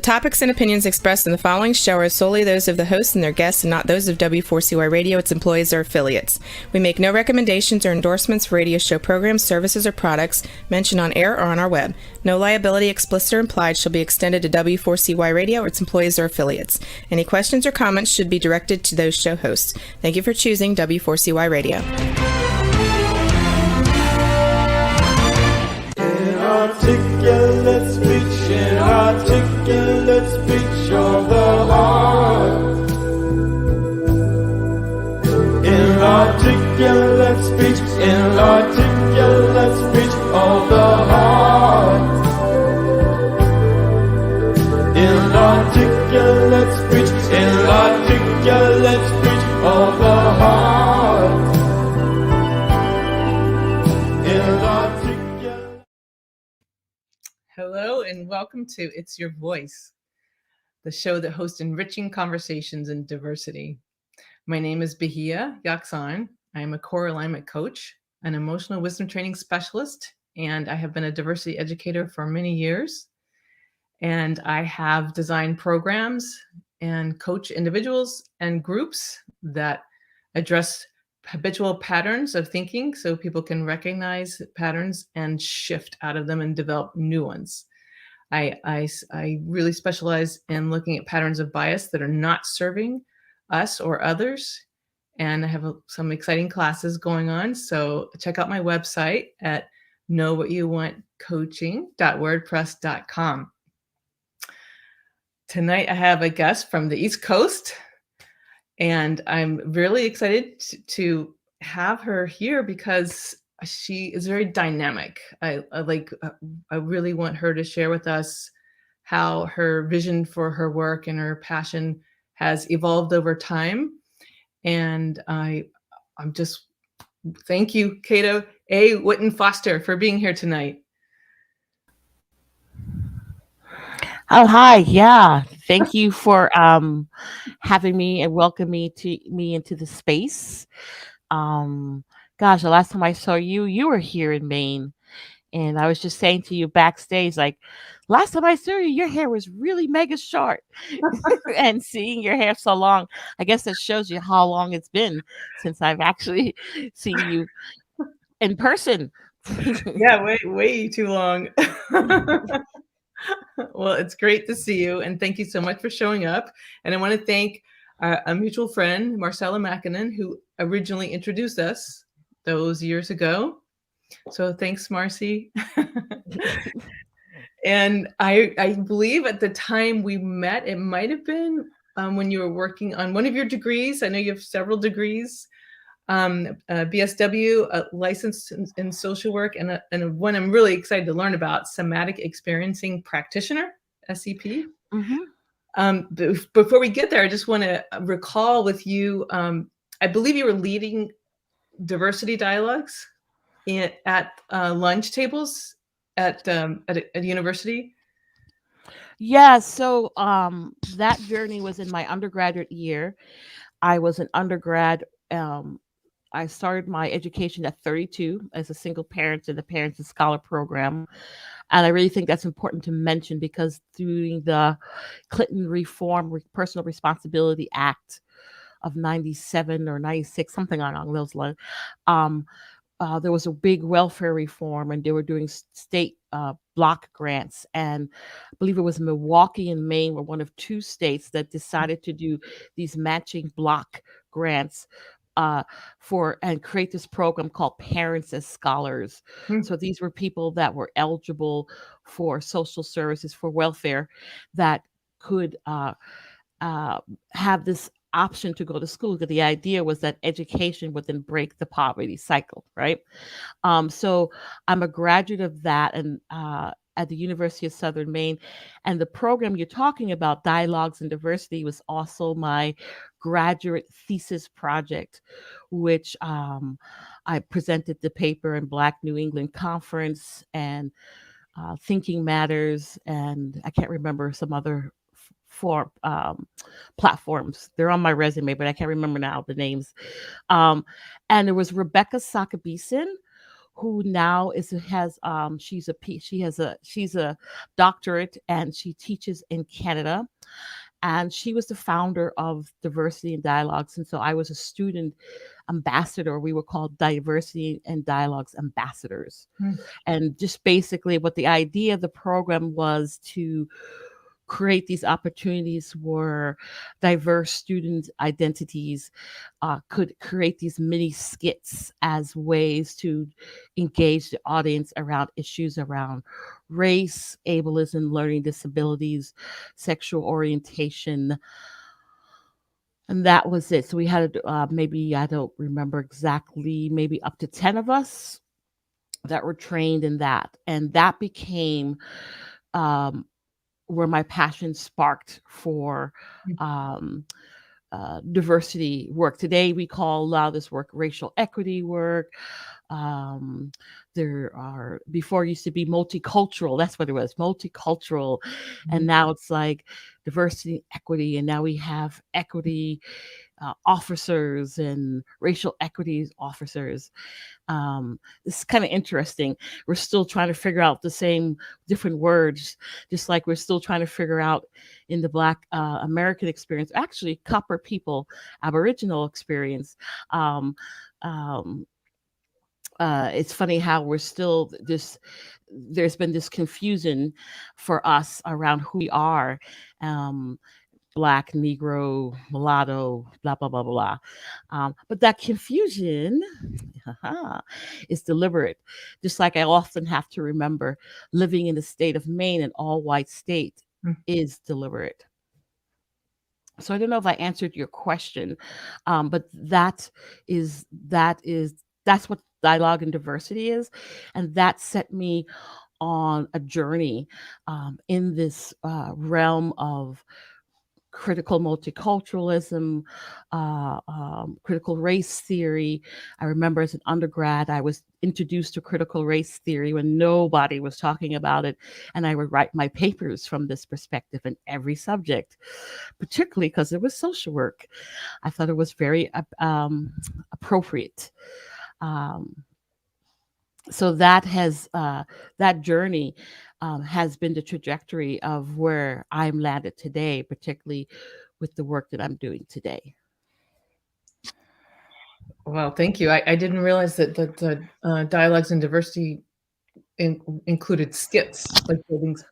topics and opinions expressed in the following show are solely those of the hosts and their guests and not those of W4CY Radio, its employees, or affiliates. We make no recommendations or endorsements for radio show programs, services, or products mentioned on air or on our web. No liability, explicit or implied, shall be extended to W4CY Radio or its employees or affiliates. Any questions or comments should be directed to those show hosts. Thank you for choosing W4CY Radio. Inarticulate speech, inarticulate speech of the heart. Inarticulate speech, inarticulate speech of the heart. Inarticulate speech, inarticulate speech of the heart. Hello and welcome to It's Your Voice, the show that hosts enriching conversations in diversity. My name is Bahia Yaksan. I am a core alignment coach, an emotional wisdom training specialist, and I have been a diversity educator for many years. And I have designed programs and coach individuals and groups that address habitual patterns of thinking so people can recognize patterns and shift out of them and develop new ones. I really specialize in looking at patterns of bias that are not serving us or others. And I have some exciting classes going on. So check out my website at knowwhatyouvantcoaching.wordpress.com. Tonight I have a guest from the East Coast. And I'm really excited to have her here because she is very dynamic. I really want her to share with us how her vision for her work and her passion has evolved over time. And I'm just thank you, Keita A. Whitten Foster, for being here tonight. Oh, hi. Yeah. Thank you for having me and welcoming me into the space. Gosh, the last time I saw you, you were here in Maine. And I was just saying to you backstage, like, last time I saw you, your hair was really mega short. And seeing your hair so long, I guess that shows you how long it's been since I've actually seen you in person. Yeah, way too long. Well, it's great to see you, and thank you so much for showing up. And I want to thank a mutual friend, Marcella Makinen, who originally introduced us those years ago. So thanks, Marcy. And I believe at the time we met, it might have been when you were working on one of your degrees. I know you have several degrees. BSW, licensed in social work, and one I'm really excited to learn about, somatic experiencing practitioner, SEP. Mm-hmm. Before we get there, I just want to recall with you, I believe you were leading diversity dialogues at lunch tables at a university. Yeah, so that journey was in my undergraduate year. I was an undergrad. I started my education at 32 as a single parent in the Parents and Scholar program. And I really think that's important to mention because through the Clinton Reform Personal Responsibility Act of 97 or 96, something along those lines, there was a big welfare reform and they were doing state block grants. And I believe it was Milwaukee and Maine were one of two states that decided to do these matching block grants and create this program called Parents as Scholars. Mm-hmm. So these were people that were eligible for social services, for welfare, that could have this option to go to school. Because the idea was that education would then break the poverty cycle, right? So I'm a graduate of that, and at the University of Southern Maine. And the program you're talking about, Dialogues and Diversity, was also my graduate thesis project, which I presented the paper in Black New England Conference and Thinking Matters, and I can't remember some other platforms. They're on my resume, but I can't remember now the names. And there was Rebecca Sakabeeson, who now she's a doctorate, and she teaches in Canada, and she was the founder of Diversity and Dialogues. And so I was a student ambassador. We were called Diversity and Dialogues ambassadors. Hmm. And just basically what the idea of the program was to create these opportunities where diverse student identities could create these mini skits as ways to engage the audience around issues around race, ableism, learning disabilities, sexual orientation. And that was it. So we had maybe, I don't remember exactly, maybe up to 10 of us that were trained in that. And that became um, where my passion sparked for um, diversity work. Today, we call a lot of this work racial equity work. Um, there are, before it used to be multicultural, that's what it was, multicultural. And now it's like diversity, equity. And now we have equity officers and racial equity officers. It's kind of interesting. We're still trying to figure out the same different words, just like we're still trying to figure out in the Black American experience, actually, copper people, Aboriginal experience. Um, um, it's funny how we're still this. There's been this confusion for us around who we are. Um, Black, Negro, mulatto, blah, blah, blah, blah. But that confusion is deliberate. Just like I often have to remember, living in the state of Maine, an all white state, is deliberate. So I don't know if I answered your question, but that's what dialogue and diversity is, and that set me on a journey in this realm of critical multiculturalism, critical race theory. I remember as an undergrad, I was introduced to critical race theory when nobody was talking about it. And I would write my papers from this perspective in every subject, particularly because it was social work. I thought it was very appropriate. Um, so that journey has been the trajectory of where I'm landed today, particularly with the work that I'm doing today. Well, thank you. I didn't realize that the dialogues and diversity included skits, like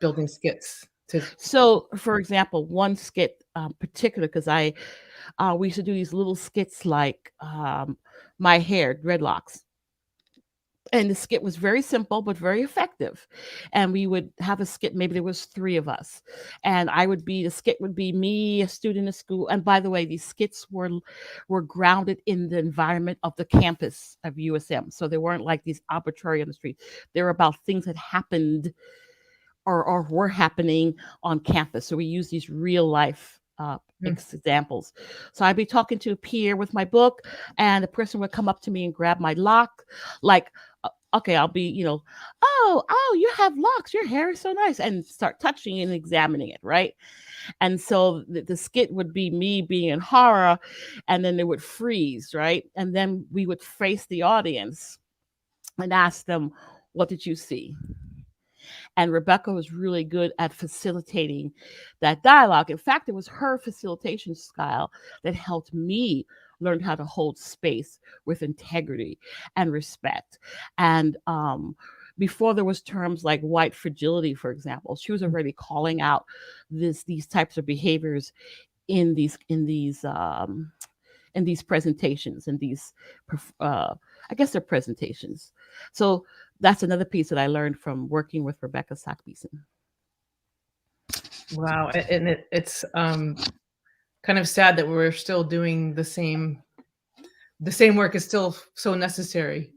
building skits to. So, for example, one skit particular, because we used to do these little skits like my hair, dreadlocks. And the skit was very simple but very effective, and we would have a skit, maybe there was 3 of us, and the skit would be me, a student in school. And by the way, these skits were grounded in the environment of the campus of USM, so they weren't like these arbitrary on the street. They were about things that happened or were happening on campus. So we use these real life examples. So I'd be talking to a peer with my book, and the person would come up to me and grab my lock, like, okay, I'll be, oh, you have locks, your hair is so nice, and start touching and examining it, right? And so the skit would be me being in horror, and then it would freeze, right? And then we would face the audience and ask them, what did you see? And Rebecca was really good at facilitating that dialogue. In fact, it was her facilitation style that helped me learn how to hold space with integrity and respect. And before there was terms like white fragility, for example, she was already calling out these types of behaviors in these presentations, and these I guess they're presentations. So that's another piece that I learned from working with Rebecca Sack-Beeson. Wow, and it's kind of sad that we're still doing the same work is still so necessary.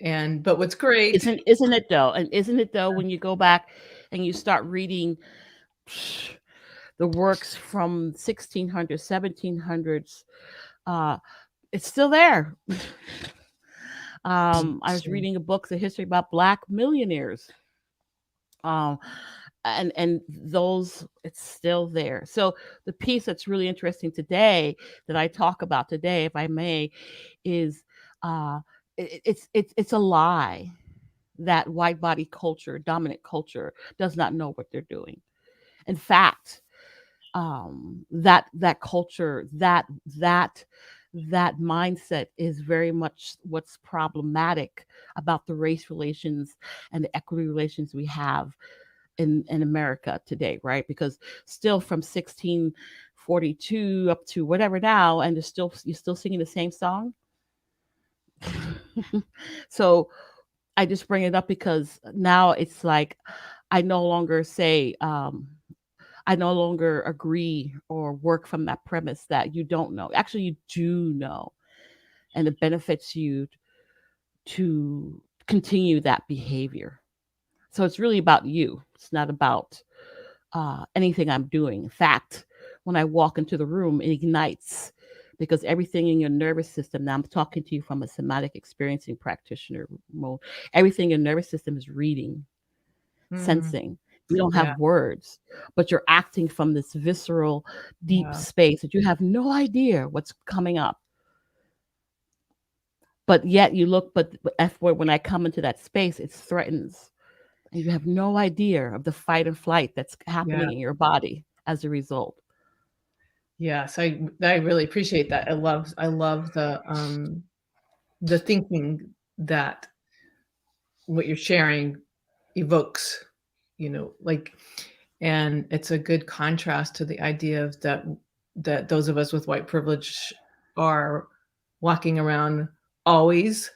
But what's great, isn't it though? And isn't it though, when you go back and you start reading the works from 1600s, 1700s, it's still there. I was reading a book, The History About Black Millionaires. And those, it's still there. So the piece that's really interesting today that I talk about today, if I may, is it's a lie that white body culture, dominant culture, does not know what they're doing. In fact, that culture, that mindset is very much what's problematic about the race relations and the equity relations we have in America today, right? Because still from 1642 up to whatever now, and you're still singing the same song. So I just bring it up because now it's like I no longer say I no longer agree or work from that premise that you don't know. Actually, you do know, and it benefits you to continue that behavior. So it's really about you. It's not about anything I'm doing. In fact, when I walk into the room, it ignites because everything in your nervous system, now I'm talking to you from a somatic experiencing practitioner mode, everything in your nervous system is reading, Mm, sensing. You don't yeah. have words, but you're acting from this visceral, deep Yeah. space that you have no idea what's coming up. But yet you look, but F word, when I come into that space, it threatens. And you have no idea of the fight and flight that's Yeah. happening in your body as a result. Yes. I really appreciate that. I love the thinking that what you're sharing evokes, like, and it's a good contrast to the idea of that those of us with white privilege are walking around always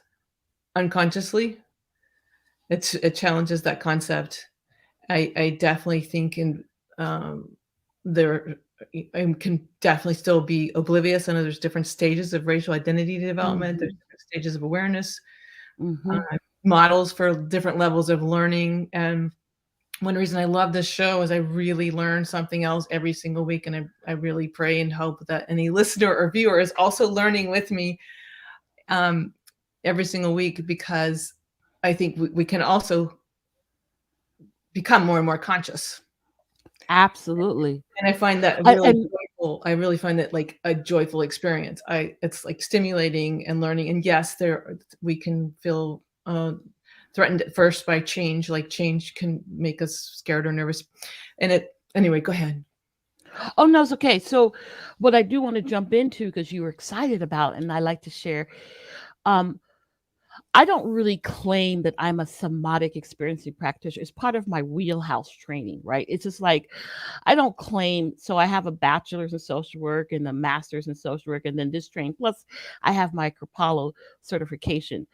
unconsciously. It challenges that concept. I definitely think um, there I can definitely still be oblivious. I know there's different stages of racial identity development. There's Mhm, different stages of awareness, mhm. models for different levels of learning. And one reason I love this show is I really learn something else every single week. And I really pray and hope that any listener or viewer is also learning with me um, every single week, because I think we can also become more and more conscious. Absolutely. And I find that I, really and joyful. I really find that like a joyful experience. It's like stimulating and learning. And yes, there we can feel threatened at first by change. Like change can make us scared or nervous. And anyway, go ahead. oh no, it's okay. So what I do want to jump into because you were excited about, and I like to share. Um, I don't really claim that I'm a somatic experiencing practitioner. It's part of my wheelhouse training, right? It's just like I don't claim. So I have a bachelor's in social work and a master's in social work, and then this training. Plus, I have my Kripalu certification.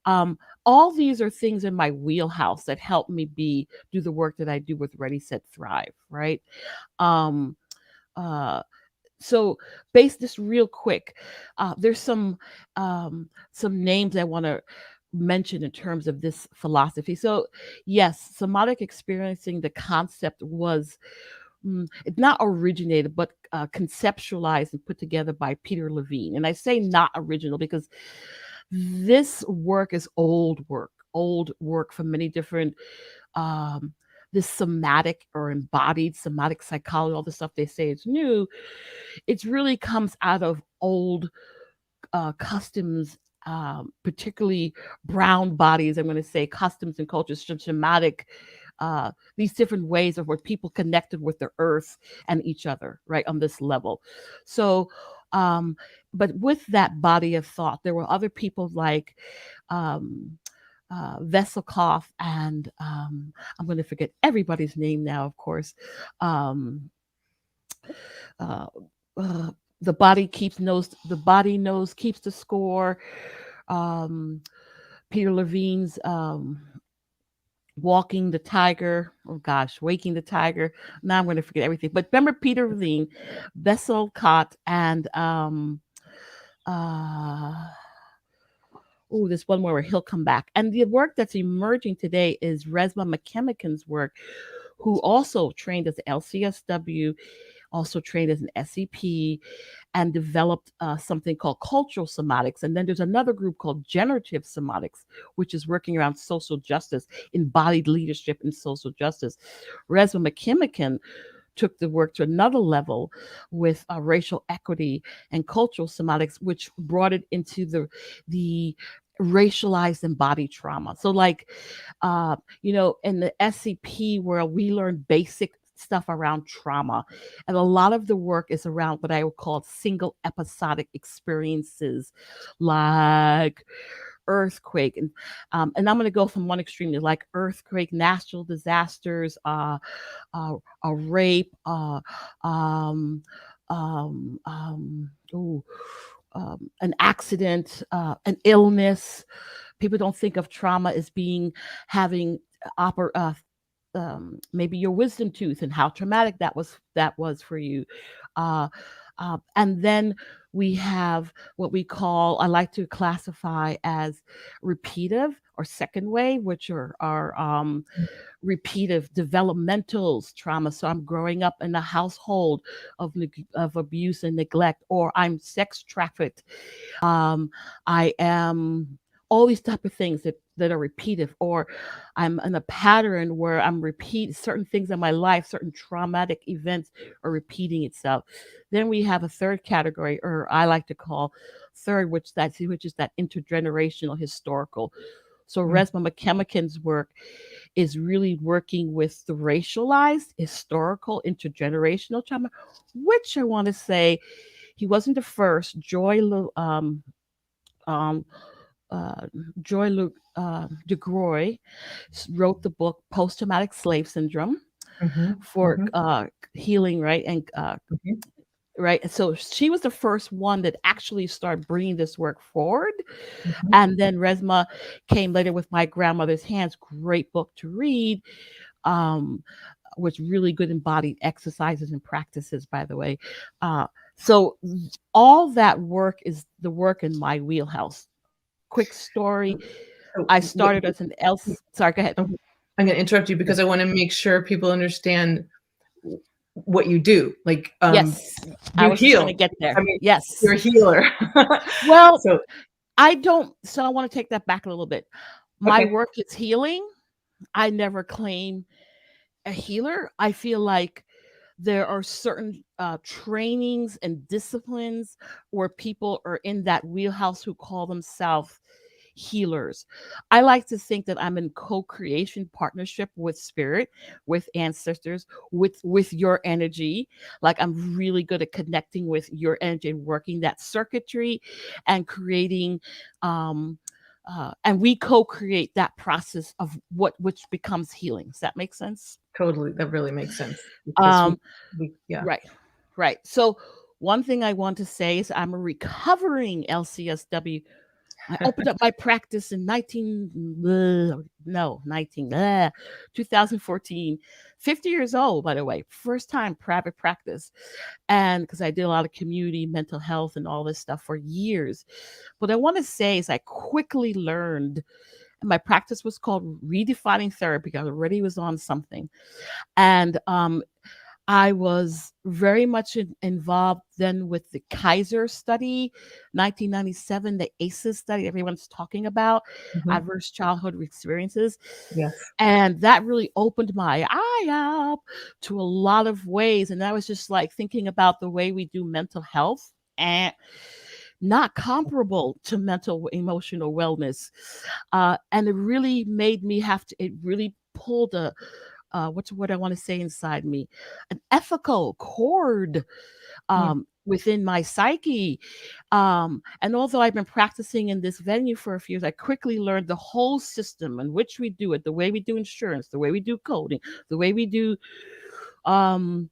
Um, all these are things in my wheelhouse that help me do the work that I do with Ready Set Thrive, right? Um, uh, so base this real quick. There's some names I want to mention in terms of this philosophy. So yes, somatic experiencing, the concept was it's not originated, but conceptualized and put together by Peter Levine. And I say not original because this work is old work from many different um, this somatic or embodied somatic psychology, all the stuff they say is new. It really comes out of old customs, particularly brown bodies. I'm going to say customs and cultures, somatic. These different ways of where people connected with the earth and each other, right, on this level. So, um, but with that body of thought, there were other people like um, Veselkov and I'm going to forget everybody's name now, of course. Um, uh, uh, the body knows keeps the score. Um, Peter Levine's walking the tiger. Oh gosh, waking the tiger. Now I'm going to forget everything. But remember Peter Levine, Veselkot, and uh, oh, there's one more where he'll come back. And the work that's emerging today is Resma McKemmican's work, who also trained as an LCSW, also trained as an SEP, and developed something called cultural somatics. And then there's another group called generative somatics, which is working around social justice, embodied leadership in social justice. Resma McKemmican took the work to another level with racial equity and cultural somatics, which brought it into the racialized embodied trauma. So like, in the SCP world, we learn basic stuff around trauma. And a lot of the work is around what I would call single episodic experiences, like earthquake. And I'm going to go from one extreme to like earthquake, natural disasters, a rape, um, ooh, an accident, an illness. People don't think of trauma as being having maybe your wisdom tooth and how traumatic that was for you. Uh, and then we have what we call, I like to classify as repeative or second wave, which are repeative developmental trauma. So I'm growing up in a household of abuse and neglect, or I'm sex trafficked. I am all these type of things that are repeative, or I'm in a pattern where I'm repeat certain things in my life, certain traumatic events are repeating itself. Then we have a third category, or I like to call third, which is that intergenerational historical. So Resma McKemmican's work is really working with the racialized, historical, intergenerational trauma, which I want to say he wasn't the first. Um, Joy DeGroy wrote the book Post Traumatic Slave Syndrome for healing, right? And right. So she was the first one that actually started bringing this work forward. And then Resma came later with My Grandmother's Hands, great book to read, with really good embodied exercises and practices, by the way. So all that work is the work in my wheelhouse. Quick story. So I started as an else. Sorry, go ahead. I'm going to interrupt you because I want to make sure people understand what you do. Like, Yes, I you was just going heal. to get there. I mean, Yes. you're a healer. Well, So, I want to take that back a little bit. My okay. work is healing. I never claim a healer. I feel like there are certain trainings and disciplines where people are in that wheelhouse who call themselves healers. I like to think that I'm in co-creation partnership with spirit, with ancestors, with your energy. Like I'm really good at connecting with your energy and working that circuitry and creating and we co-create that process of which becomes healing. Does that make sense? Totally. That really makes sense. Because yeah. Right. So one thing I want to say is I'm a recovering LCSW. I opened up my practice in 2014, 50 years old, by the way, first time private practice. And because I did a lot of community mental health and all this stuff for years. What I want to say is I quickly learned, and my practice was called Redefining Therapy. I already was on something. And I was very much involved then with the Kaiser study, 1997, the ACEs study everyone's talking about, adverse childhood experiences. Yes. And that really opened my eye up to a lot of ways. And I was just like thinking about the way we do mental health and not comparable to mental emotional wellness. And it really made me it really pulled what's what I want to say inside me, an ethical cord within my psyche. And although I've been practicing in this venue for a few years, I quickly learned the whole system in which we do it, the way we do insurance, the way we do coding, the way we do diagnosings.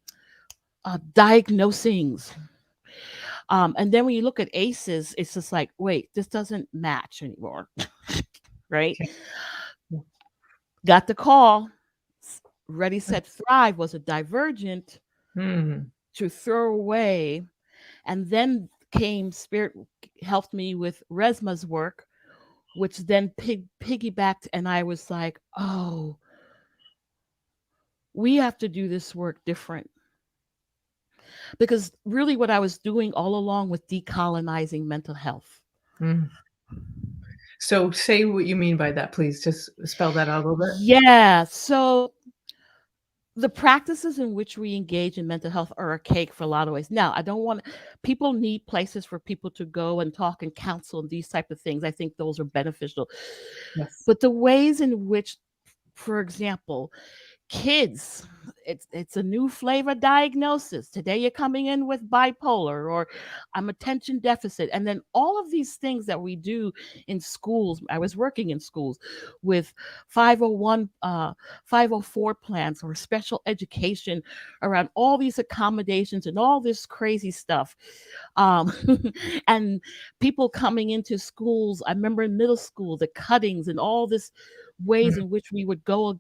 And then when you look at ACEs, it's just like, wait, this doesn't match anymore. Right? Okay. Got the call. Ready, Set, Thrive was a divergent to throw away. And then came Spirit helped me with Resma's work, which then piggybacked. And I was like, oh, we have to do this work different. Because really what I was doing all along was decolonizing mental health. So say what you mean by that, please. Just spell that out a little bit. Yeah. So the practices in which we engage in mental health are archaic for a lot of ways. Now, I don't want people need places for people to go and talk and counsel and these type of things. I think those are beneficial. Yes. But the ways in which, for example, kids, it's a new flavor diagnosis. Today you're coming in with bipolar, or I'm attention deficit. And then all of these things that we do in schools. I was working in schools with 501 504 plans or special education around all these accommodations and all this crazy stuff. um, and people coming into schools. I remember in middle school the cuttings and all this ways in which we would go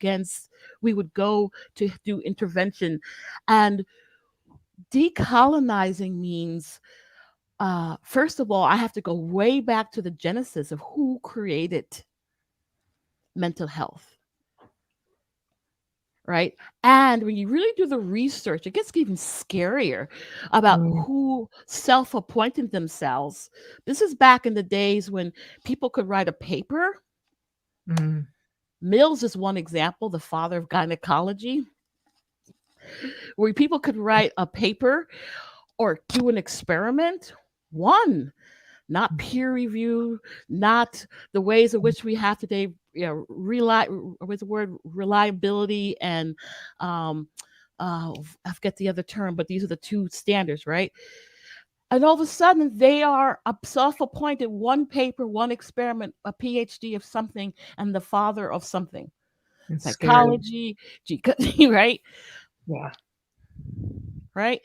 to do intervention. And decolonizing means, first of all, I have to go way back to the genesis of who created mental health, right? And when you really do the research, it gets even scarier about who self-appointed themselves. This is back in the days when people could write a paper. Mm. Mills is one example, the father of gynecology, where people could write a paper or do an experiment. One, not peer review, not the ways in which we have today, what's the word, reliability and I forget the other term, but these are the two standards, right? And all of a sudden, they are a self-appointed one paper, one experiment, a PhD of something, and the father of something. It's Psychology, right? Yeah. Right?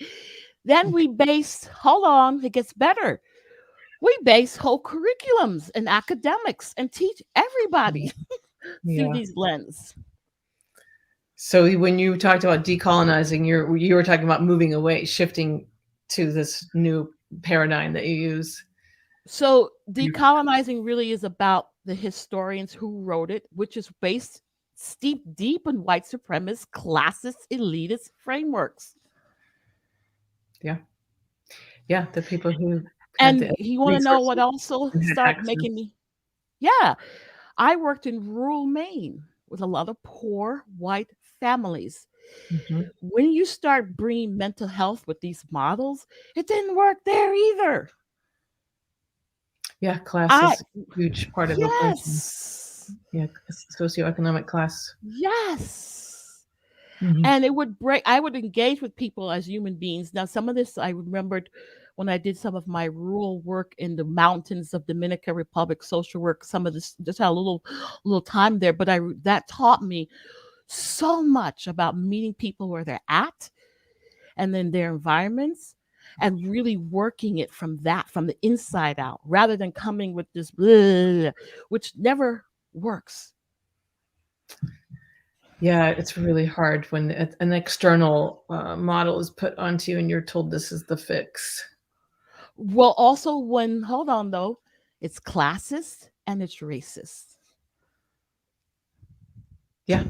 Then we base, hold on, it gets better. We base whole curriculums and academics and teach everybody through these lens. So when you talked about decolonizing, you were talking about moving away, shifting to this new paradigm that you use. So decolonizing really is about the historians who wrote it, which is based steep deep in white supremacist, classist, elitist frameworks. Yeah. Yeah, the people who and you want to know what also started making me, yeah, I worked in rural Maine with a lot of poor white families. Mm-hmm. When you start bringing mental health with these models, it didn't work there either. Yeah, class is a huge part of a person. Yes. Yeah, socioeconomic class. Yes. Mm-hmm. And it would break. I would engage with people as human beings. Now, some of this I remembered when I did some of my rural work in the mountains of Dominican Republic, social work. Some of this just had a little time there, but that taught me so much about meeting people where they're at, and then their environments, and really working it from the inside out, rather than coming with this blah, which never works. Yeah, it's really hard when an external model is put onto you and you're told this is the fix. Well, also hold on though, it's classist and it's racist. Yeah.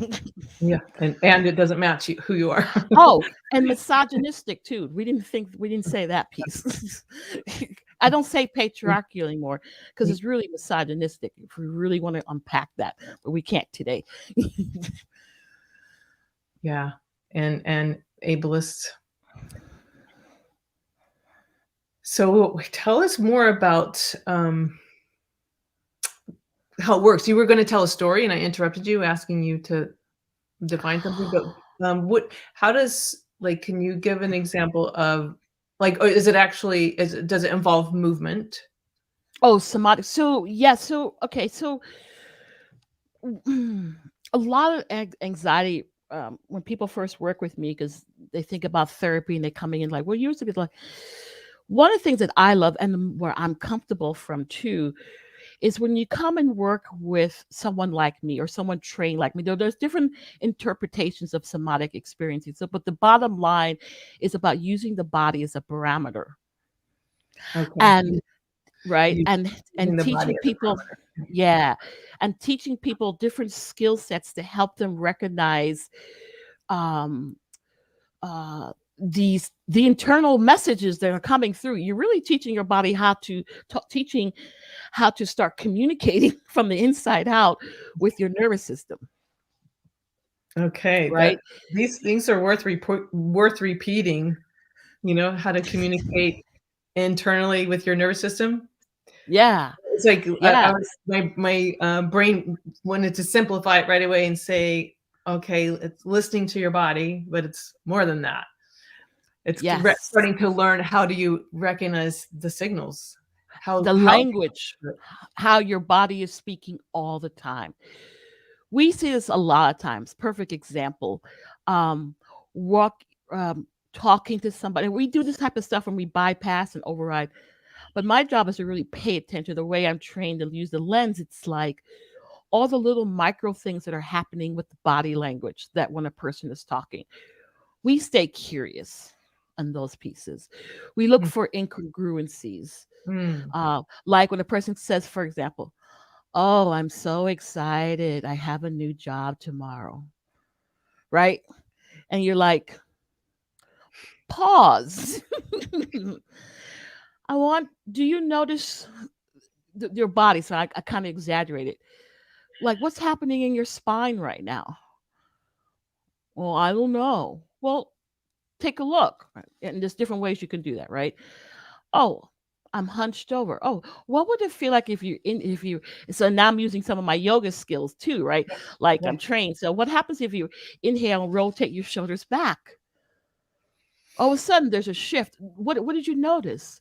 Yeah. And it doesn't match who you are. Oh, and misogynistic too. We didn't say that piece. I don't say patriarchal anymore because it's really misogynistic if we really want to unpack that, but we can't today. Yeah. And ableist. So tell us more about how it works. You were going to tell a story and I interrupted you, asking you to define something, but can you give an example of or does it involve movement? Oh, somatic. So yeah, okay, so a lot of anxiety when people first work with me, because they think about therapy and they're coming in like, well, you used to be like, one of the things that I love and where I'm comfortable from too is when you come and work with someone like me or someone trained like me. There's different interpretations of somatic experiences. But the bottom line is about using the body as a parameter. Okay. And right. And teaching people, yeah. And teaching people different skill sets to help them recognize the internal messages that are coming through. You're really teaching your body how to start communicating from the inside out with your nervous system. Okay, that right? these things are worth repeating, how to communicate internally with your nervous system. Yeah, It's like I yeah, was my brain wanted to simplify it right away and say, okay, it's listening to your body, but it's more than that. It's yes. starting to learn how do you recognize the signals? The How language, how your body is speaking all the time. We see this a lot of times. Perfect example. Um, walk, talking to somebody. We do this type of stuff when we bypass and override. But my job is to really pay attention. The way I'm trained to use the lens, it's like all the little micro things that are happening with the body language that when a person is talking. We stay curious on those pieces. We look Mm, for incongruencies. mm. Like when a person says, for example, "Oh, I'm so excited. I have a new job tomorrow." Right? And you're like, pause. Do you notice your body? So I kind of exaggerated. Like, what's happening in your spine right now? Well, I don't know. Well, take a look. Right? And there's different ways you can do that, right? Oh, I'm hunched over. Oh, what would it feel like if you so now I'm using some of my yoga skills too, right? Like Yeah. I'm trained. So what happens if you inhale and rotate your shoulders back? All of a sudden there's a shift. What did you notice?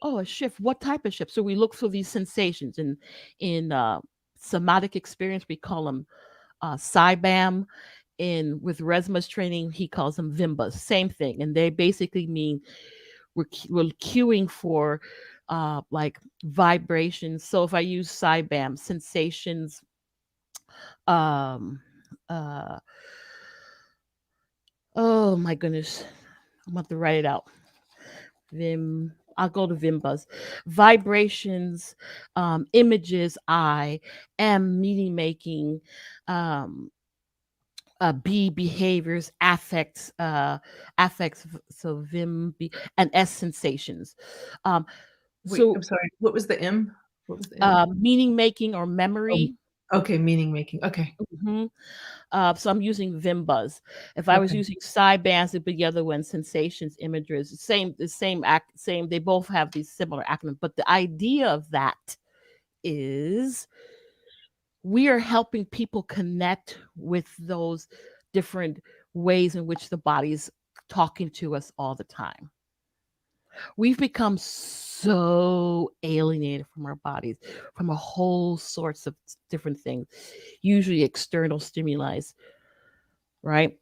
Oh, a shift. What type of shift? So we look for these sensations in somatic experience, we call them SIBAM. In with Resma's training, he calls them Vimbas. Same thing, and they basically mean we're cueing for like vibrations. So if I use SIBAM, sensations, um, uh, oh my goodness, I'm about to write it out. Vim. I'll go to Vimbas. Vibrations, images, I am meaning making, um, B behaviors, affects, so and S sensations. Um, Wait, so I'm sorry. What was the M? What was the M? meaning making or Oh, memory. okay, meaning making. Okay. Mhm. So I'm using Vimbas. If I was Okay. using Cybands, it'd be the other one, sensations, images, the same act, same. They both have these similar acronyms, but the idea of that is we are helping people connect with those different ways in which the body's talking to us all the time. We've become so alienated from our bodies, from a whole sorts of different things, usually external stimuli, right?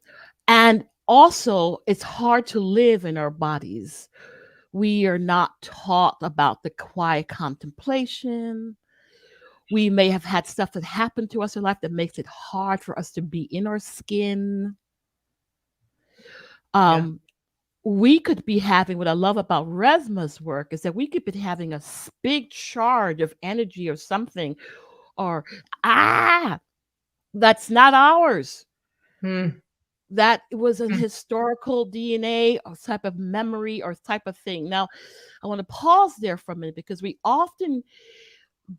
And also, it's hard to live in our bodies. We are not taught about the quiet contemplation. We may have had stuff that happened to us in life that makes it hard for us to be in our skin. Yeah. Um, we could be having what I love about Resma's work is that we could be having a big charge of energy or something, or ah, that's not ours. Hmm. That was an Hmm. historical DNA or type of memory or type of thing. Now, I want to pause there for a minute because we often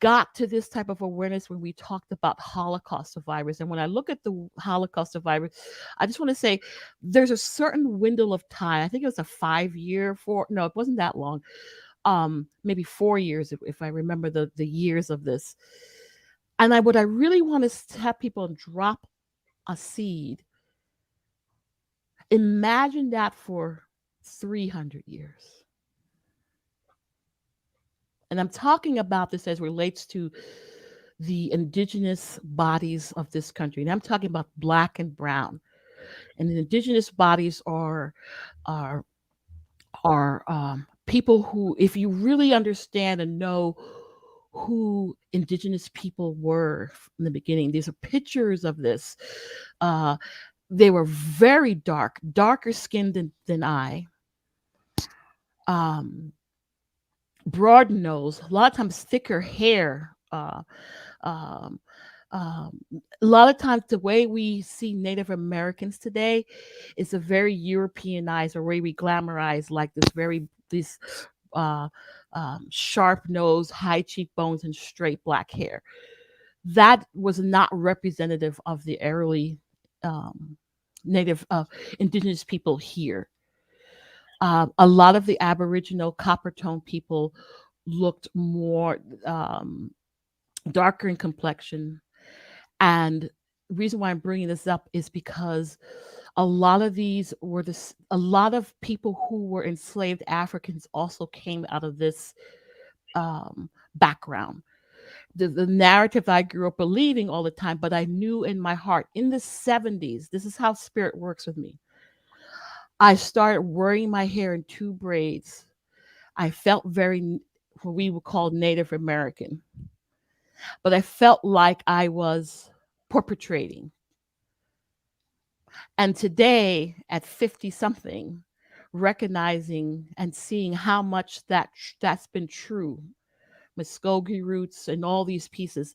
got to this type of awareness when we talked about Holocaust survivors. And when I look at the Holocaust survivors, I just want to say there's a certain window of time. I think it was a 5 year, no, it wasn't that long. Maybe 4 years if I remember the years of this. And what I really want to have people drop a seed. Imagine that for 300 years. And I'm talking about this as relates to the indigenous bodies of this country. And I'm talking about black and brown. And the indigenous bodies are people who, if you really understand and know who indigenous people were in the beginning, these are pictures of this. Uh, they were very dark, darker skinned than I. Um, broad nose, a lot of times thicker hair. Um, um, a lot of times, the way we see Native Americans today is a very Europeanized, or way we glamorize, like this uh, sharp nose, high cheekbones, and straight black hair. That was not representative of the early native indigenous people here. A lot of the Aboriginal copper tone people looked more darker in complexion. And the reason why I'm bringing this up is because a lot of these were a lot of people who were enslaved Africans also came out of this background. The narrative I grew up believing all the time, but I knew in my heart in the 70s, this is how spirit works with me. I started wearing my hair in two braids. I felt very, what we would call Native American, but I felt like I was perpetrating. And today, at 50 something, recognizing and seeing how much that's been true, Muskogee roots and all these pieces.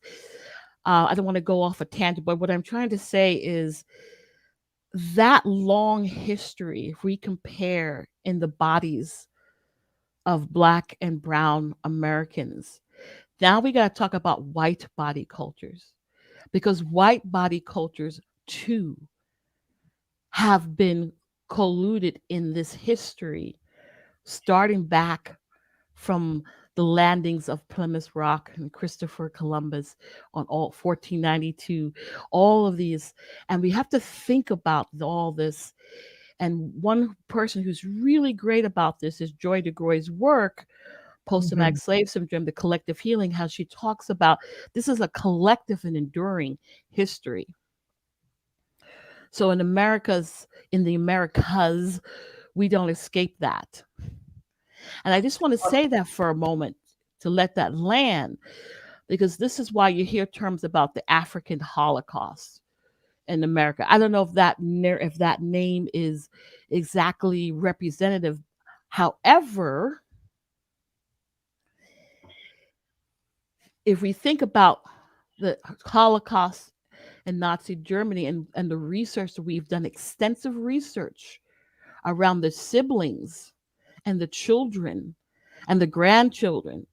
I don't want to go off a tangent, but what I'm trying to say is that long history, if we compare in the bodies of Black and Brown Americans, now we got to talk about white body cultures, because white body cultures too have been colluded in this history, starting back from the landings of Plymouth Rock and Christopher Columbus on all 1492, all of these. And we have to think about all this. And one person who's really great about this is Joy DeGroy's work, Post-Traumatic Slave Syndrome, the collective healing, how she talks about this is a collective and enduring history. So in the Americas, we don't escape that. And I just want to say that for a moment to let that land, because this is why you hear terms about the African Holocaust in America. I don't know if that name is exactly representative. However, if we think about the Holocaust in Nazi Germany and the research that we've done, extensive research around the siblings and the children and the grandchildren,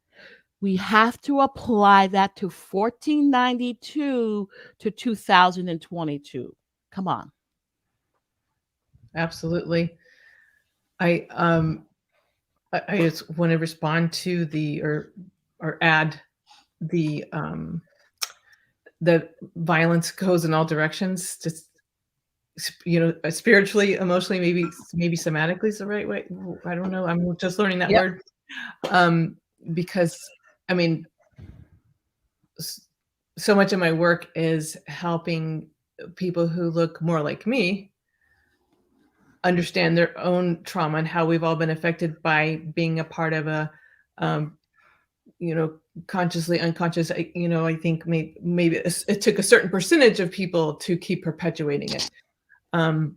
we have to apply that to 1492 to 2022. Come on. Absolutely. I just want to respond to or add the violence goes in all directions. Just spiritually, emotionally, maybe somatically is the right way. I don't know. I'm just learning that word. Because I mean, so much of my work is helping people who look more like me understand their own trauma and how we've all been affected by being a part of a consciously unconscious, I think maybe it took a certain percentage of people to keep perpetuating it. And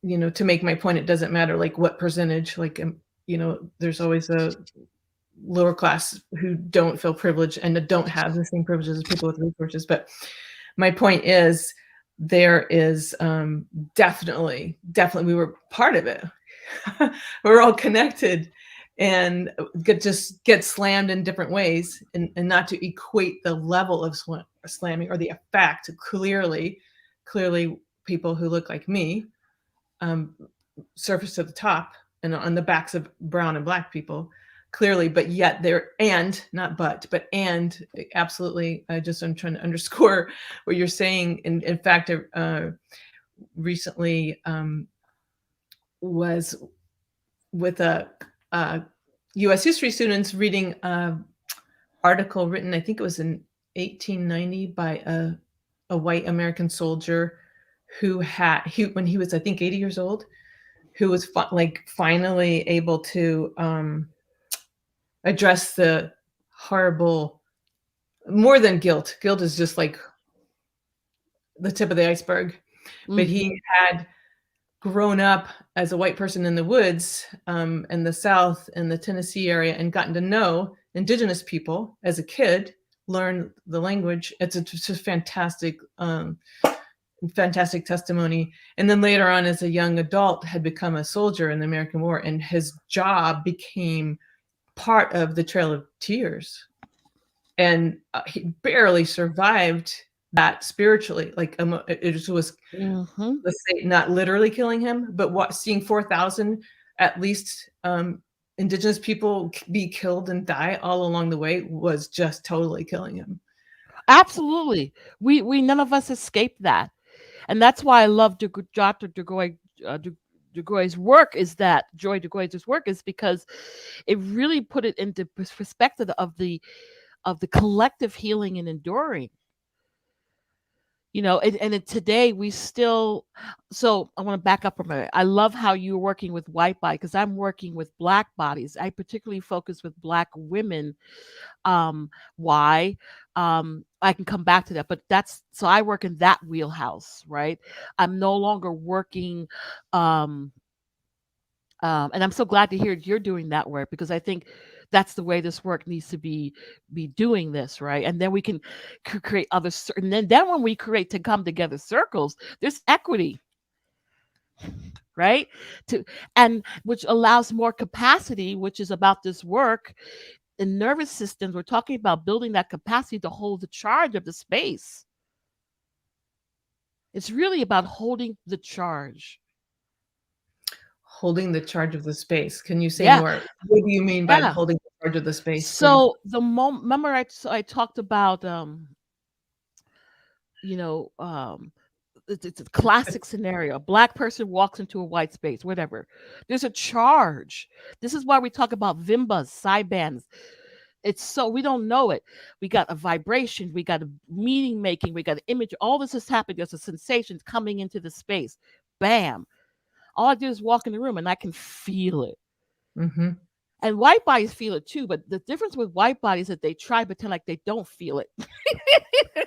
to make my point, it doesn't matter like what percentage, there's always a lower class who don't feel privileged and don't have the same privileges as people with resources. But my point is, there is definitely we were part of it. We're all connected, and just get slammed in different ways, and not to equate the level of slamming or the effect. Clearly people who look like me surface to the top and on the backs of brown and Black people, clearly, but yet absolutely. I'm trying to underscore what you're saying. In fact, recently was with a U.S. history students reading an article written, I think it was in 1890, by a white American soldier who when he was, I think, 80 years old, who was finally able to address the horrible, more than guilt. Guilt is just like the tip of the iceberg. Mm-hmm. But he had grown up as a white person in the woods in the South, in the Tennessee area, and gotten to know indigenous people as a kid, learn the language. It's just fantastic testimony. And then later on, as a young adult, had become a soldier in the American War, and his job became part of the Trail of Tears. And he barely survived that spiritually, like it just was, Hmm. let's say, not literally killing him, but what seeing 4,000 at least indigenous people be killed and die all along the way was just totally killing him. Absolutely. We none of us escaped that. And that's why I love Dr. DeGoy's work, is that Joy DeGoy's work is because it really put it into perspective of the collective healing and enduring. Today we still. So I want to back up a minute. I love how you're working with white body, because I'm working with black bodies. I particularly focus with black women. Why? I can come back to that, but that's so I work in that wheelhouse, right? I'm no longer working. um and I'm so glad to hear you're doing that work, because I think that's the way this work needs to be doing this, right? And then we can create and then when we create to come together circles, there's equity, right? To and which allows more capacity, which is about this work in nervous systems. We're talking about building that capacity to hold the charge of the space. It's really about holding the charge. Holding the charge of the space. Can you say Yeah, more? What do you mean by yeah. holding the charge of the space, please? So the moment, remember I talked about you know it's a classic scenario. A black person walks into a white space, whatever. There's a charge. This is why we talk about Vimbas, Cybands. It's so we don't know it. We got a vibration, we got a meaning making, we got an image. All this is happening. There's a sensation coming into the space. Bam. All I do is walk in the room and I can feel it. Mm-hmm. And white bodies feel it too, but the difference with white bodies is that they try to pretend like they don't feel it.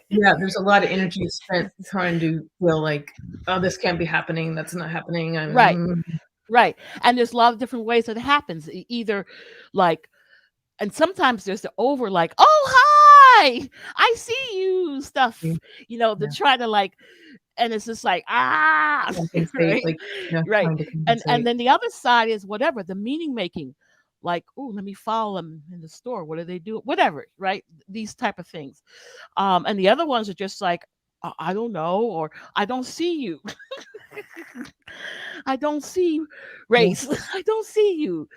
Yeah, there's a lot of energy spent trying to feel like, oh, this can't be happening. That's not happening. Right, I'm right. And there's a lot of different ways that it happens. Either like, and sometimes there's the over like, oh hi, I see you stuff, to yeah, try to like, and it's just like, ah, compensate, right, like, right. trying to And compensate. then the other side is whatever, the meaning making, like, oh, let me follow them in the store. What do they do? Whatever, right? These type of things. And the other ones are just like, I don't know, or I don't see you. I don't see you, Yeah. race. I don't see you.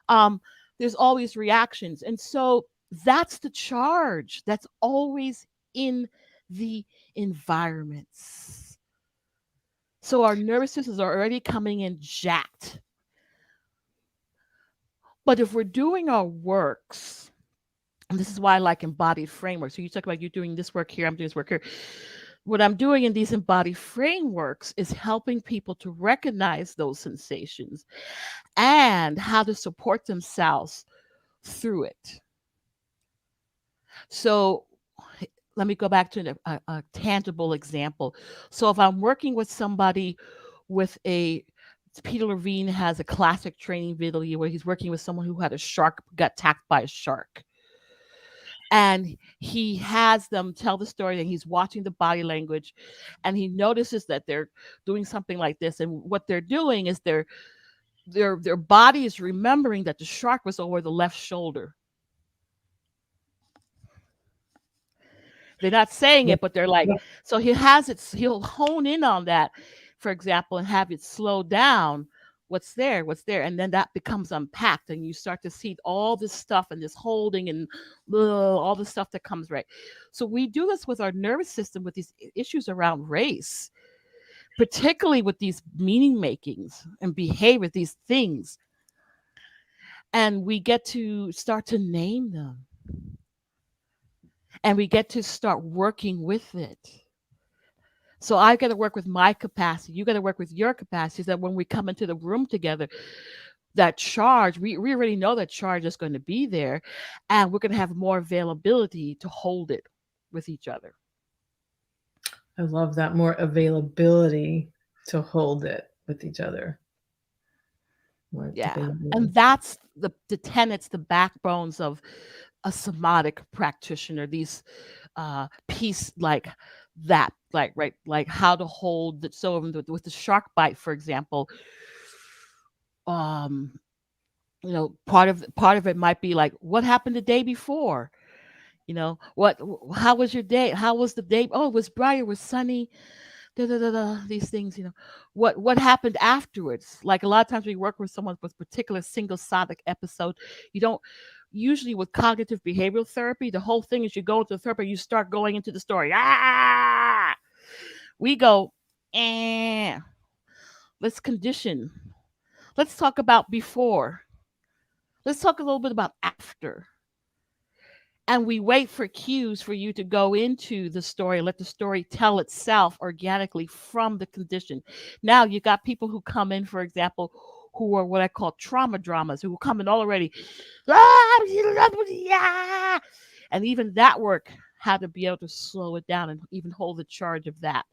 Um, there's always reactions. And so that's the charge that's always in the environments. So our nervous systems are already coming in jacked. But if we're doing our works, and this is why I like embodied frameworks. So you talk about you doing this work here, I'm doing this work here. What I'm doing in these embodied frameworks is helping people to recognize those sensations and how to support themselves through it. So let me go back to a tangible example. So if I'm working with somebody with Peter Levine has a classic training video where he's working with someone who had a shark, got attacked by a shark. And he has them tell the story, and he's watching the body language, and he notices that they're doing something like this. And what they're doing is their body is remembering that the shark was over the left shoulder. They're not saying Yeah. it, but they're like, Yeah. so he'll hone in on that, for example, and have it slow down. What's there, and then that becomes unpacked, and you start to see all this stuff and this holding and all the stuff that comes, right. So we do this with our nervous system with these issues around race, particularly with these meaning makings and behavior, these things, and we get to start to name them. And we get to start working with it. So I got to work with my capacity. You got to work with your capacity, so that when we come into the room together, that charge, we already know that charge is going to be there, and we're going to have more availability to hold it with each other. I love that, more availability to hold it with each other. More Yeah. availability. And that's the tenets, the backbones of a somatic practitioner, these piece like that, like, right, like how to hold it. So with the shark bite, for example, part of it might be like, what happened the day before? What? How was your day? How was the day? Oh, it was bright. It was sunny. Da, da, da, da, these things. What happened afterwards? Like a lot of times we work with someone with particular single sonic episode. You don't usually with cognitive behavioral therapy. The whole thing is you go into therapy, you start going into the story. We go, eh. Let's condition. Let's talk about before. Let's talk a little bit about after. And we wait for cues for you to go into the story, let the story tell itself organically from the condition. Now you got people who come in, for example, who are what I call trauma dramas, who come in already, and even that work had to be able to slow it down and even hold the charge of that.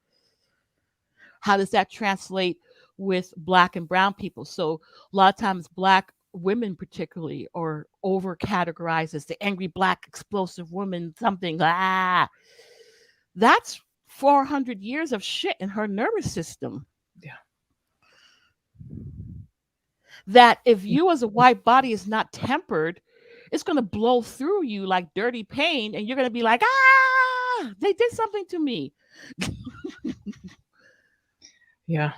How does that translate with black and brown people? So a lot of times black women particularly are over categorized as the angry black explosive woman something. That's 400 years of shit in her nervous system. Yeah. That if you as a white body is not tempered, it's going to blow through you like dirty pain, and you're going to be like, they did something to me. Yeah.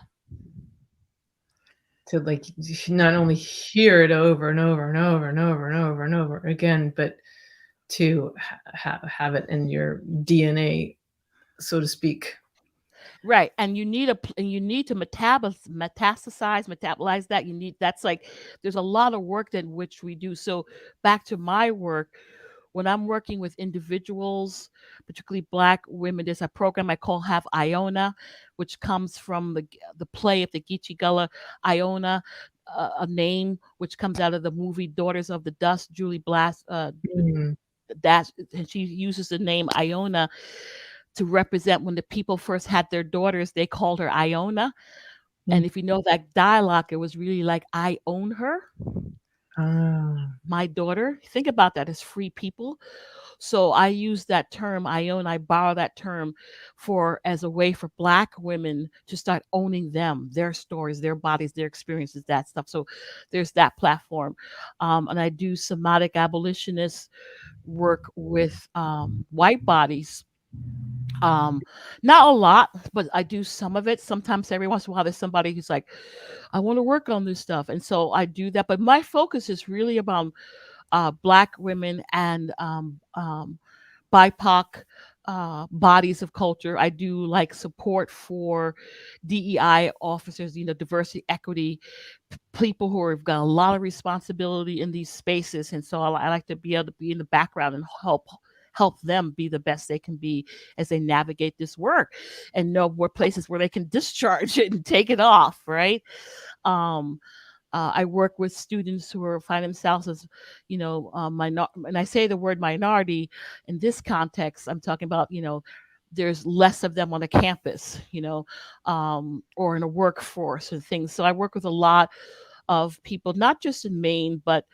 To like not only hear it over and over and over and over and over and over again, but to have it in your DNA, so to speak. Right, and you need to metabolize that. That's like there's a lot of work that which we do. So back to my work, when I'm working with individuals, particularly black women, there's a program I call Have Iona, which comes from the play of the Geechee Gullah Iona, a name which comes out of the movie Daughters of the Dust. Julie Blass, Mm. and she uses the name Iona to represent when the people first had their daughters, they called her Iona. And if you know that dialogue, it was really like, I own her, my daughter. Think about that as free people. So I use that term, I own, I borrow that term as a way for black women to start owning them, their stories, their bodies, their experiences, that stuff. So there's that platform. And I do somatic abolitionist work with white bodies. Not a lot, but I do some of it. Sometimes every once in a while there's somebody who's like, I want to work on this stuff. And so I do that. But my focus is really about black women and BIPOC bodies of culture. I do like support for DEI officers, diversity, equity, people who have got a lot of responsibility in these spaces. And so I like to be able to be in the background and help them be the best they can be as they navigate this work and know what places where they can discharge it and take it off, right? I work with students who find themselves as, and I say the word minority in this context, I'm talking about, there's less of them on a campus, or in a workforce and things. So I work with a lot of people, not just in Maine, but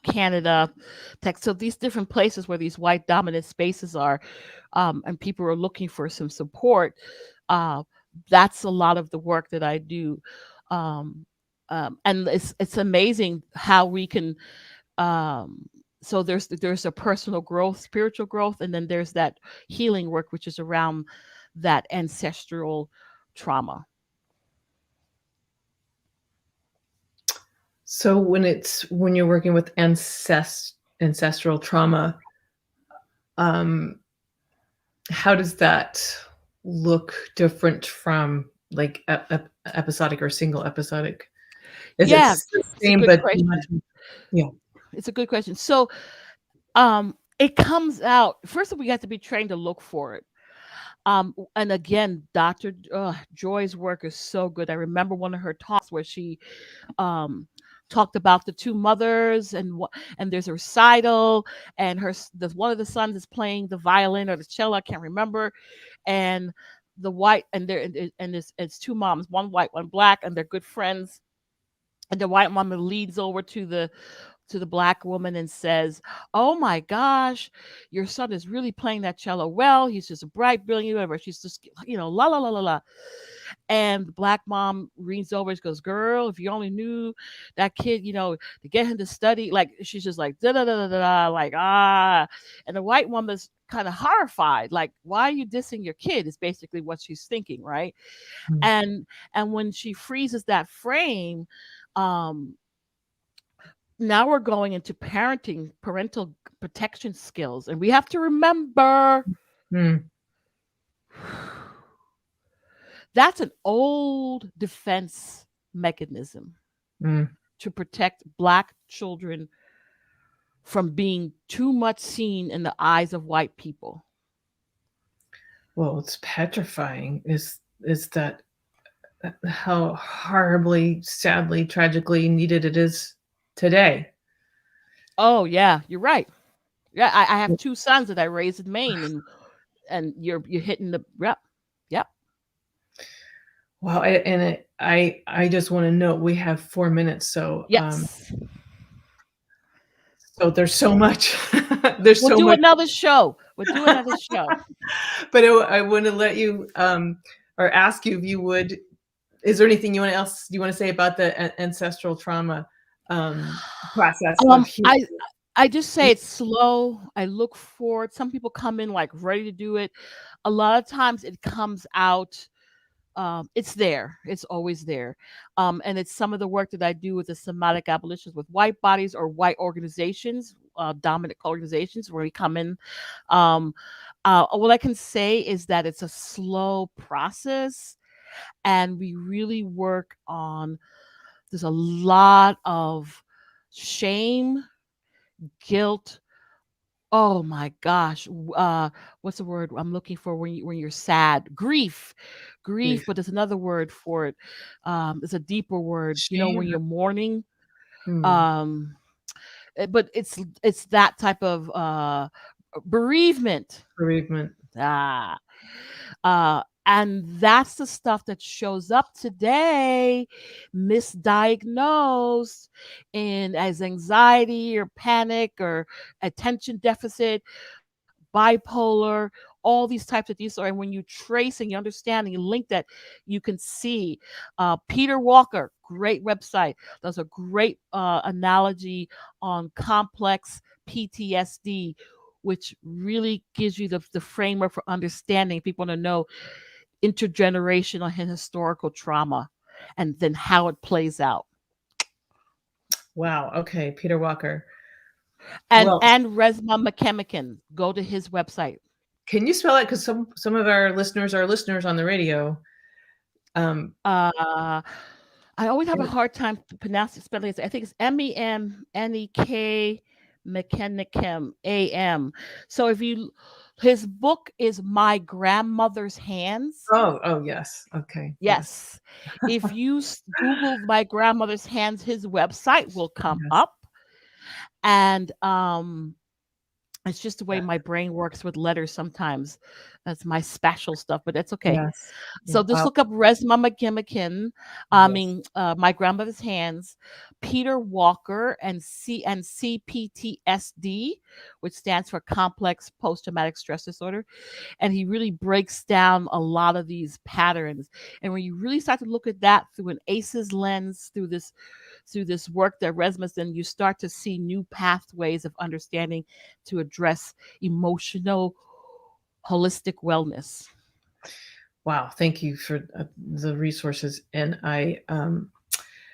Canada, Texas. So these different places where these white dominant spaces are, and people are looking for some support. That's a lot of the work that I do. And it's amazing how we can. So there's a personal growth, spiritual growth, and then there's that healing work, which is around that ancestral trauma. So when you're working with ancestral trauma, how does that look different from like episodic or single episodic? Is Yeah, it the same but yeah? It's a good question. So it comes out first of all, we have to be trained to look for it. And again, Dr. Joy's work is so good. I remember one of her talks where she talked about the two mothers and there's a recital, and one of the sons is playing the violin or the cello, I can't remember, and the white and it's two moms, one white, one black, and they're good friends. And the white mama leads over to the black woman and says, "Oh my gosh, your son is really playing that cello well. He's just a bright, brilliant, whatever." She's just, la la la la la. And the black mom leans over and goes, "Girl, if you only knew that kid, to get him to study." Like, she's just like, da da da da da, like, ah. And the white woman's kind of horrified, like, "Why are you dissing your kid?" Is basically what she's thinking, right? Mm. And when she freezes that frame, um, now we're going into parental protection skills, and we have to remember Mm. that's an old defense mechanism Mm. to protect black children from being too much seen in the eyes of white people. Well, it's petrifying. Is that how horribly, sadly, tragically needed it is today? Oh yeah, you're right. Yeah, I have two sons that I raised in Maine, and you're hitting the yep. Well, I just want to note we have 4 minutes, Yes. so there's so much. There's We'll so do much. another show. We'll do another show. But I want to let you or ask you if you would. Is there anything you want to say about the ancestral trauma process of healing? I just say it's slow. I look forward. Some people come in like ready to do it. A lot of times it comes out. It's there. It's always there. And it's some of the work that I do with the somatic abolitions with white bodies or white organizations, dominant organizations, where we come in. What I can say is that it's a slow process, and we really work on. There's a lot of shame, guilt. Oh my gosh. What's the word I'm looking for when you're sad? Grief. Grief, Grief. but there's another word for it. There's a deeper word, when Shame. you're mourning. Hmm. Um, but it's that type of bereavement. Bereavement. Ah. And that's the stuff that shows up today, misdiagnosed, in as anxiety or panic or attention deficit, bipolar, all these types of disorders. And when you trace and you understand and you link that, you can see. Peter Walker, great website, does a great analogy on complex PTSD, which really gives you the framework for understanding. People want to know intergenerational and historical trauma and then how it plays out. Wow. Okay, Peter Walker. And Well, Resma McKemmican, go to his website. can you spell it? Because some of our listeners are listeners on the radio. I always have a hard time pronouncing spelling it. I think it's MEMNEK McKennicam AM. So his book is My Grandmother's Hands. Oh yes. Okay. Yes. If you Google My Grandmother's Hands, his website will come Yes. up. And it's just the way my brain works with letters sometimes. That's my special stuff, but that's okay. Yes. So just look up Resma McGimmican, My Grandmother's Hands, Peter Walker, and CPTSD, which stands for Complex Post-Traumatic Stress Disorder. And he really breaks down a lot of these patterns. And when you really start to look at that through an ACEs lens, through this work that Resma's done, you start to see new pathways of understanding to address emotional holistic wellness. Wow, thank you for the resources. And I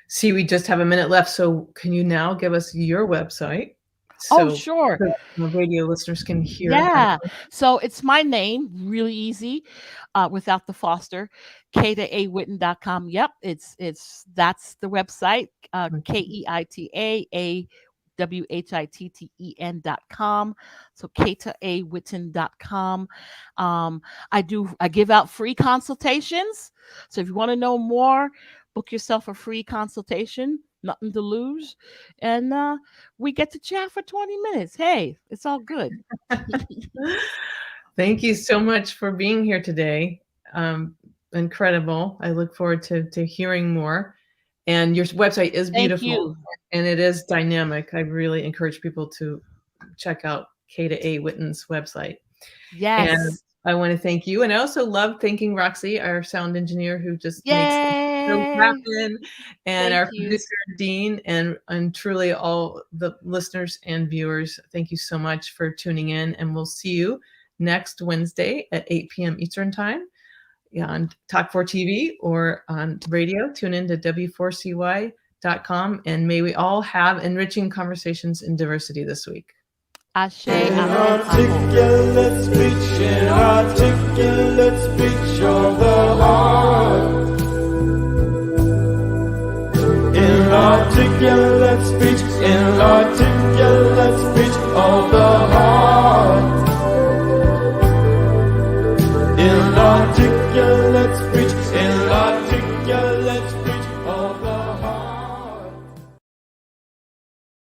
see we just have a minute left. So can you now give us your website? So sure. The radio listeners can hear. Yeah. So it's my name, really easy, without the Foster, KeitaAWhitten.com. Yep. That's the website, KeitaAWhitten.com. So KeitaAWhitten.com. I give out free consultations. So if you want to know more, book yourself a free consultation. Nothing to lose. And we get to chat for 20 minutes. Hey, it's all good. Thank you so much for being here today. Incredible. I look forward to hearing more. And your website is beautiful. And it is dynamic. I really encourage people to check out Keita A. Whitten's website. Yes. I want to thank you. And I also love thanking Roxy, our sound engineer, who just makes the show Yay! happen, and Thank our you. producer, Dean, and truly all the listeners and viewers. Thank you so much for tuning in. And we'll see you next Wednesday at 8 p.m. Eastern Time on Talk 4 TV or on radio. Tune in to w4cy.com. And may we all have enriching conversations in diversity this week. Ashe, amen, amen. Inarticulate speech, inarticulate speech of the heart. Inarticulate speech, inarticulate speech of the heart. Inarticulate